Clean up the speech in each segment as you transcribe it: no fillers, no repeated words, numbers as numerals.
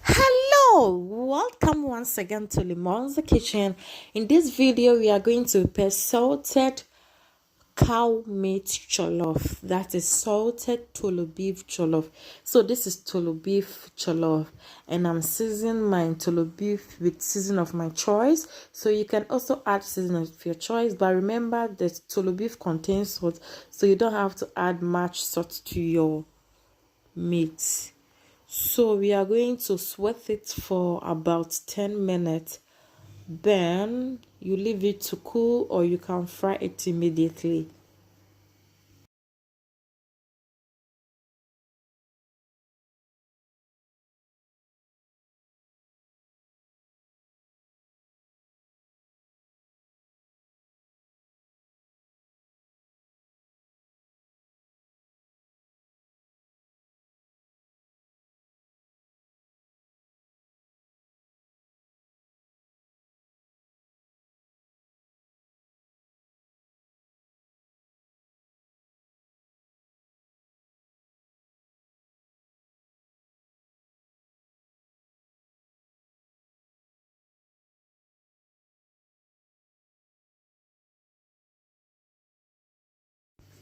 Hello, welcome once again to Limon's Kitchen. In this video, we are going to prepare salted cow meat jollof. That is salted Toolo beef jollof. So this is Toolo beef jollof, and I'm seasoning my Toolo beef with season of my choice. So you can also add season of your choice, but remember that Toolo beef contains salt, so you don't have to add much salt to your meat. So we are going to sweat it for about 10 minutes. Then you leave it to cool, or you can fry it immediately.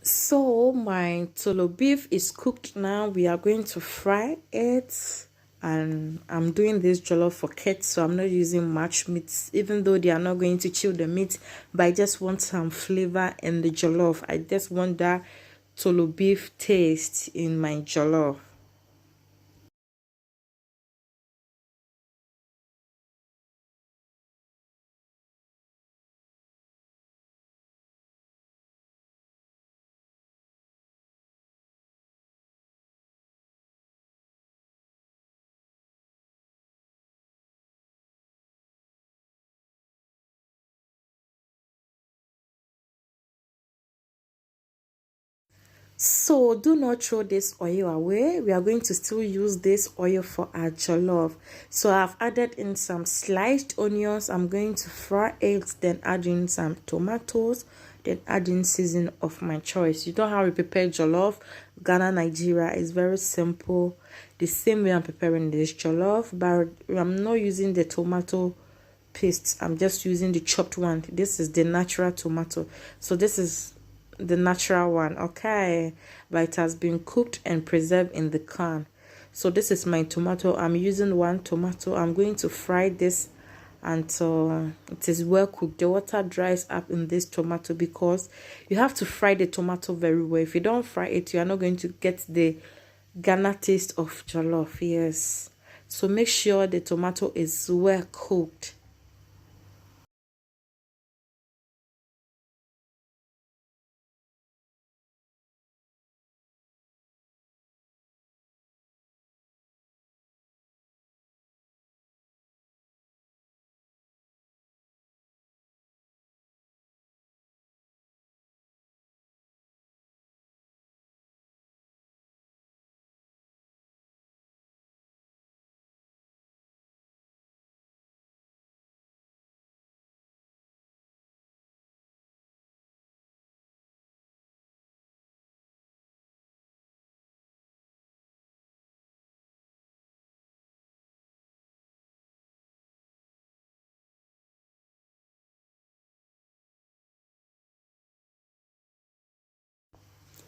So my Toolo beef is cooked now. We are going to fry it. And I'm doing this jollof for kids, so I'm not using much meat, even though they are not going to chew the meat, but I just want some flavor in the jollof. I just want that Toolo beef taste in my jollof. So do not throw this oil away. We are going to still use this oil for our jollof. So I've added in some sliced onions. I'm going to fry it, then add in some tomatoes, then add in season of my choice. You know how we prepare jollof. Ghana, Nigeria is very simple. The same way I'm preparing this jollof, but I'm not using the tomato paste. I'm just using the chopped one. This is the natural tomato. So this is the natural one, okay, but it has been cooked and preserved in the can. So this is my tomato. I'm using one tomato. I'm going to fry this until it is well cooked. The water dries up in this tomato because you have to fry the tomato very well. If you don't fry it, you are not going to get the Ghana taste of jollof. Yes, so make sure the tomato is well cooked.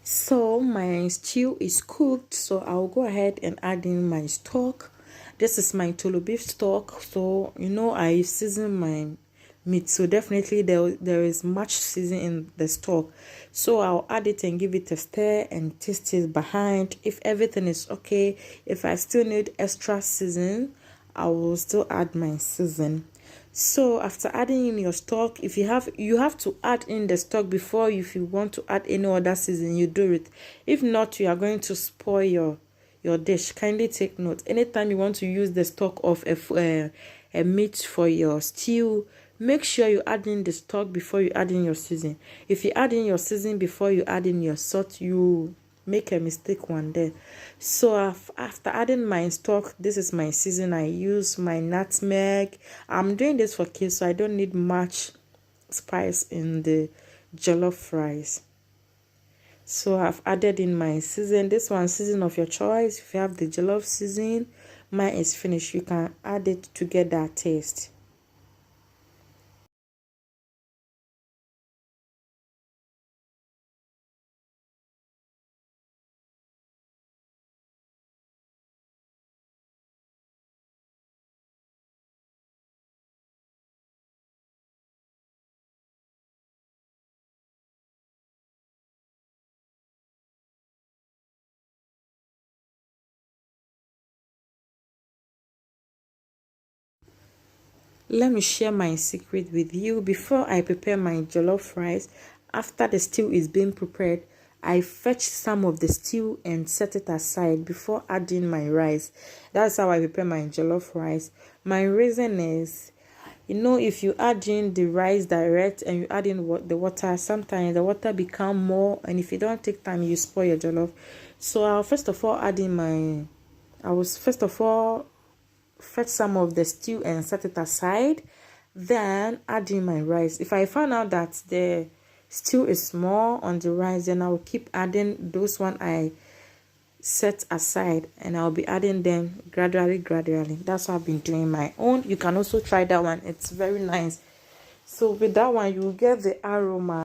So my stew is cooked, so I'll go ahead and add in my stock. This is my Toolo beef stock. So I season my meat, so definitely there is much season in the stock. So I'll add it and give it a stir and taste it behind. If everything is okay, if I still need extra season, I will still add my season. So after adding in your stock, if you have to add in the stock before, if you want to add any other season, you do it. If not, you are going to spoil your dish. Kindly take note. Anytime you want to use the stock of a meat for your stew, make sure you add in the stock before you add in your season. If you add in your season before you add in your salt, you make a mistake one day. So after adding my stock, this is my season. I use my nutmeg. I'm doing this for kids, so I don't need much spice in the jollof fries. So I've added in my season. This one, season of your choice. If you have the jollof season, mine is finished, you can add it to get that taste. Let me share my secret with you. Before I prepare my jollof rice, after the stew is being prepared, I fetch some of the stew and set it aside before adding my rice. That's how I prepare my jollof rice. My reason is, if you add in the rice direct and you add in the water, sometimes the water become more, and if you don't take time, you spoil your jollof. So I'll first of all add in I was first of all fetch some of the stew and set it aside, then add in my rice. If I find out that the stew is small on the rice, then I will keep adding those one I set aside, and I'll be adding them gradually. That's what I've been doing my own. You can also try that one, it's very nice. So with that one, you will get the aroma.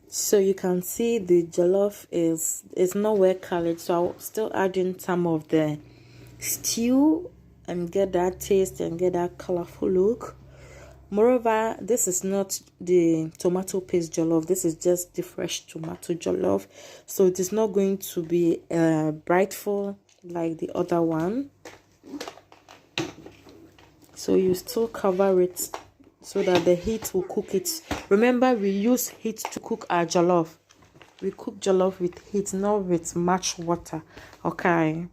So you can see the jollof is not well colored, so I'll still add in some of the stew and get that taste and get that colorful look. Moreover, this is not the tomato paste jollof, this is just the fresh tomato jollof, so it is not going to be brightful like the other one. So you still cover it so that the heat will cook it. Remember, we use heat to cook our jollof. We cook jollof with heat, not with much water. Okay.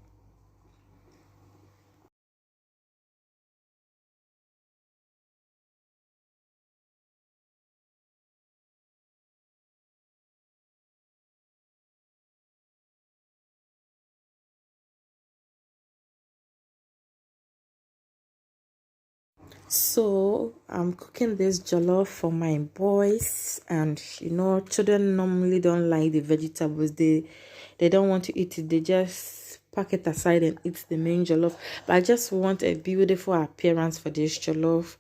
So I'm cooking this jollof for my boys, and children normally don't like the vegetables. They don't want to eat it. They just pack it aside and eat the main jollof. But I just want a beautiful appearance for this jollof.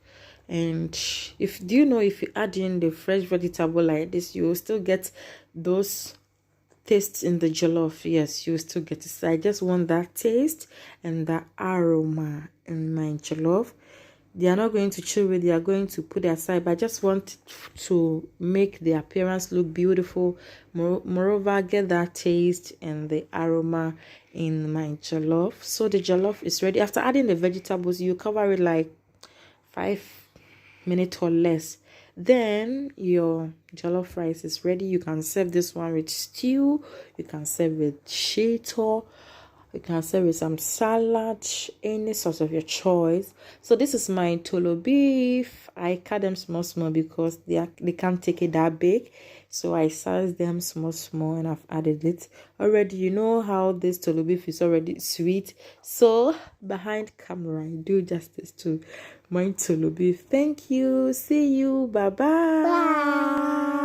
And if if you add in the fresh vegetable like this, you will still get those taste in the jollof. Yes, you still get it. So I just want that taste and that aroma in my jollof. They are not going to chew it, they are going to put it aside, but I just want to make the appearance look beautiful. Moreover, get that taste and the aroma in my jollof. So the jollof is ready. After adding the vegetables, you cover it like 5 minutes or less. Then your jollof rice is ready. You can serve this one with stew, you can serve with shito, you can serve with some salad, any sauce of your choice. So this is my Toolo beef. I cut them small because they can't take it that big. So I sliced them small and I've added it. Already, you know how this Toolo beef is already sweet. So behind camera, I do justice to my Toolo beef. Thank you. See you. Bye-bye. Bye.